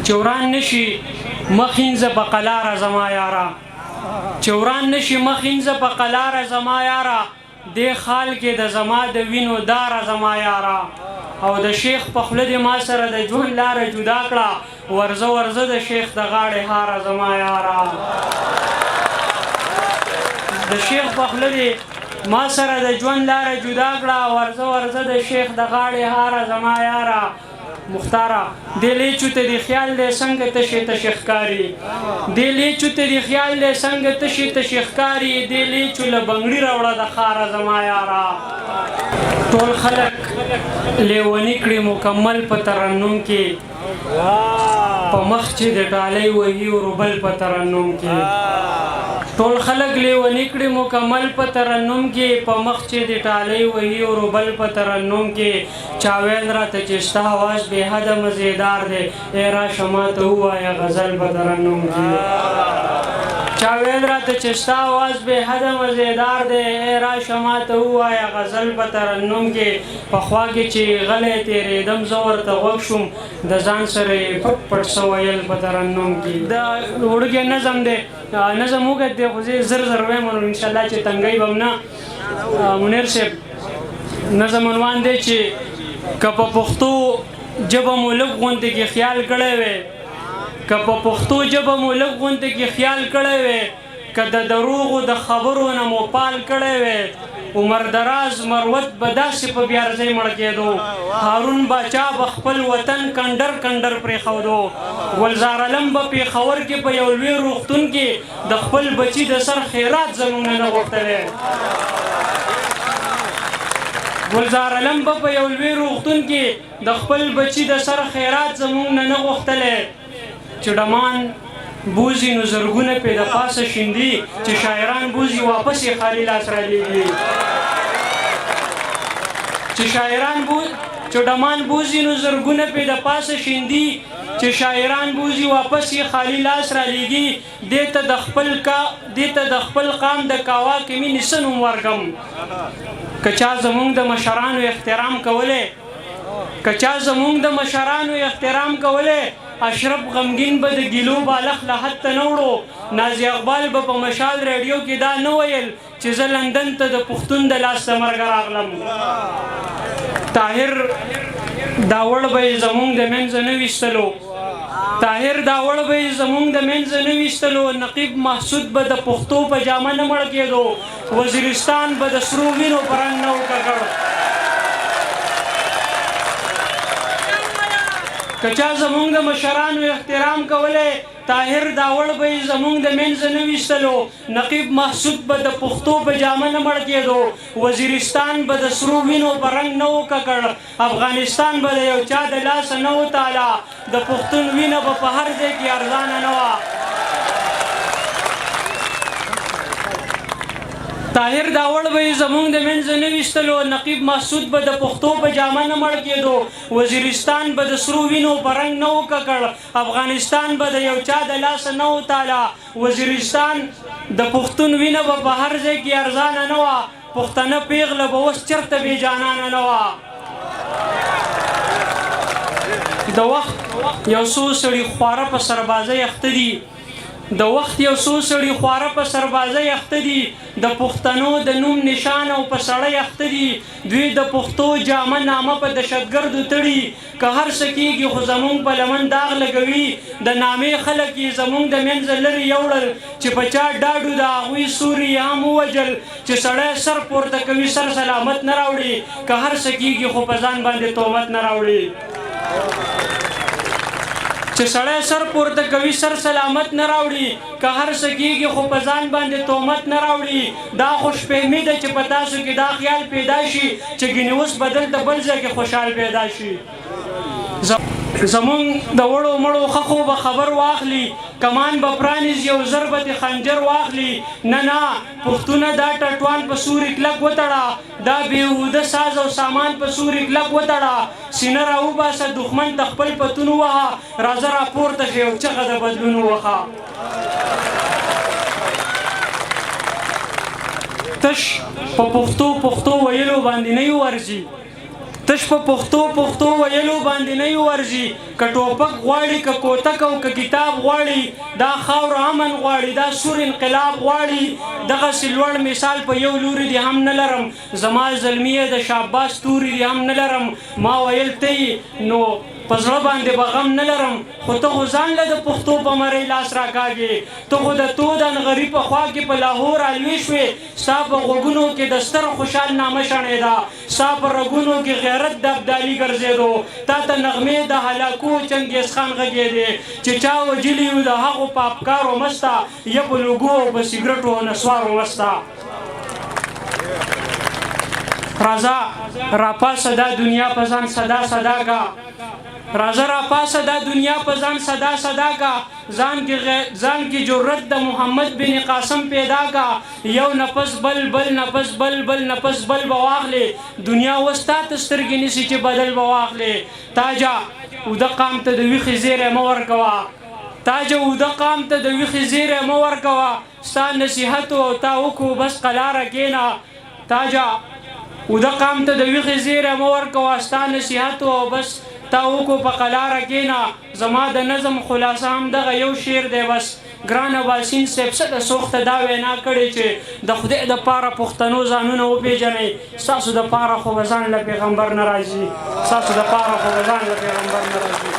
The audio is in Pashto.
چوران نشي مخینز په قلاره زما یارا چوران نشي مخینز په قلاره زما یارا دې خال کې د زما د وینو داره زما یارا او د شیخ په خوله دې ما سره د ژوند لاره جدا کړه ورځه ورځه د شیخ د غاړې هاره زما یارا د شیخ په خوله دې ما سره د ژوند لاره جدا کړه ورځه ورځه د شیخ د غاړې هاره زما یارا مختارا دلی چوته دی خیال دی څنګه تشي تشخکاری دلی چوته دی خیال دی څنګه تشي تشخکاری دلی چوله بنگړی راوړه د خاره زما یارا ټول خلق لیونی کړي مکمل په ترنم کې په مخ چې د ټالۍ وهي وربل په ترنم کې ټول خلق لیونی کړي مکمل په ترنم کې په مخ چې د ټالۍ وهي وربل په ترنم کې چا ویل راته چې ستا اواز بې حده مزیدار دی ای راشه ماته ووایه غزل په ترنم کې چا ویل راته چې ستا اواز بې حده مزیدار دی ای راشه ماته ووایه غزل په ترنم کې پخوا کې چې غلی تېرېدم زه ورته غوږ شوم د ځان سره یې پټ پټ څه ویل په ترنم کې د وړوکی نظم دی نظم وګت دی خو زه زر زر وایم انشاءالله چې تنګی به م نه منیر صاحب نظم عنوان دی چې که په پښتو ژبه مو لږ غوندې کې خیال کړی وی که په پښتو ژبه مو لږ غوندې کې خیال کړی وی که د دروغو د خبرو نه مو پال کړی وی عمر دراز مروت به داسې په بیارځۍ مړ کېدو هارون باچا به خپل وطن کنډر کنډر پرېښودو ګلزار علم به پېښور کې په یو لوی روغتون کې د خپل بچي د سر خیرات زموږ نه غوښتلی ګلزار علم به په یو لوی روغتون کې د خپل بچي د سر خیرات زموږ نه غوښتلی چې ډمان بوزي نو زرګونه پې د پاسه شیندي چې شاعران بوزي واپس یې خالي لاس رالیږي چې شاعران چې ډمان بوزي نو زرګونه پې د پاسه شیندي چې شاعران بوزي واپس یې خالي لاس رالیږي دې ته د خپل قام د کاوا کې مې نیسه نوم ورکم که چا زمونږ د مشرانو احترام کولی که چا زمونږ د مشرانو احترام کولی اشرف غمگین به د ګیلو بالغ له حد ته نه وړو نازي اقبال به په مشال ریډیو کې دا نه ویل چې زه لندن ته د پښتون د لاس د مرګه راغلم طاهر داوړ به یې زمونږ د منځه نه ویستلو طاهر داوړ به یې زمونږ د منځه نه ویستلو نقیب محسود به د پښتو په جامه نه مړ کېدو وزیرستان به د سرو وینو په رنګ نه وککړ که چا زمونږ د مشرانو احترام کولی طاهر داوړ به یې زمونږ د منځه نه ویستلو نقیب محسود به د پښتو په جامه نه مړ کېدو وزیرستان به د سرو وینو په رنګ نه وککړ افغانستان به د یو چا د لاسه نه وتاله د پښتون وینه به په هر ځای کې ارزانه نه وه طاهر داوړ به یې زمونږ د منځه نه ویستلو نقیب محسود به د پښتو په جامه نه مړ کېدو وزیرستان به د سرو وینو په رنګ نه وککړ افغانستان به د یو چا د لاسه نه وتاله وزیرستان د پښتون وینه به په هر ځای کې ارزانه نه وه پښتنه پیغله به اوس چېرته بې جانانه نه وه د وخت یو څو سړي خواره په سربازۍ اخته دي د وخت یو څو سړي خواره په سربازۍ اخته دي د پښتنو د نوم نشان او په سړی اخته دي دوی د پښتو جامه نامه په دهشتګردو تړي که هر څه کېږي خو زمونږ په لمن داغ لګوي د نامې خلک یې زمونږ د منځه لرې یوړل چې په چا ډاډو د هغوی سوري یې هم ووجل چې سړی سر پورته کوي سر سلامت نه راوړي که هر څه کېږي خو په ځان باندې تهمت نه راوړي چې سړی سر پورته کوي سر سلامت نه راوړي که هر څه کېږي خو په ځان باندې تهمت نه راوړي دا خوشفهمي ده چې په تاسو کې دا خیال پیدا شي چې ګینې اوس به دلته بل ځای کې خوشحال پیدا شي زمونږ د وړو مړو ښخو به خبر واخلي کمان به پرانیز یو ضربت خنجر واخلي نه نه پښتونه دا ټټوان په سوري کلک وتړه دا بېهوده ساز او سامان په سوري کلک وتړه سینه راوباسه دښمن ته خپل پتون ووهه راځه راپورته شه یو چغه د بدلون ووهه تش په پښتو ویلو باندې نه یو ورځي تش په پښتو ویلو باندې نه ورځي که ټوپک غواړي که کوتک او که کتاب غواړي دا خاوره امن غواړي دا سور انقلاب غواړي دغسې لوړ مثال په یو لوري دې هم نه لرم زما زلمیه د شاباس توري دې هم نه لرم ما ویل ته نو په زړه باندې به غم نه لرم خو ته خو ځان له د پښتو په مرۍ لاس راکاږې ته خو د تودن غري په خوا کې په لاهور الوي شوې ستا په غوږونو کې د ستر خوشحال نامه شڼېده ستا په رګونو کې غیرت د ابدالي ګرځېدو تا ته نغمې د هلاکو چنګیز خان غږېدې چې چا وجلي وو د هغو په افکارو مسته یا په لوګو او په سګرټو او نسوارو مسته راځه راپاسه دا دنیا په ځان صدا صدا کا راځه راپاسه دا دنیا په ځان صدا صدا کا ځان کې جرأت د محمد بن قاسم پیدا کا یو نفس بل بل نفس بل بل نفس بل به واخلې دنیا اوس تا ته سترګې نیسي چې بدل به واخلې تاجه اوده قام ته د ویښې زیری مه ورکوه تاجه اوده قام ته د ویښې زیری مه ورکوه ستا نصیحت او تا وکړو بس قلاره کښېنه تاجه اوده قام ته د ویښې زیری مه ورکوه ستا نصیحت او بس تا وکړو په قلاره کښېنه زما د نظم خلاصه هم دغه یو شعر دی بس ګران اباسین صاحب څه د سوخته دا وینا کړې چې د خدای دپاره پښتنو ځانونه وپېژنئ ستاسو دپاره خو به ځان له پیغمبر نه راځي ستاسو دپاره خو به ځان له پیغمبر نه راځي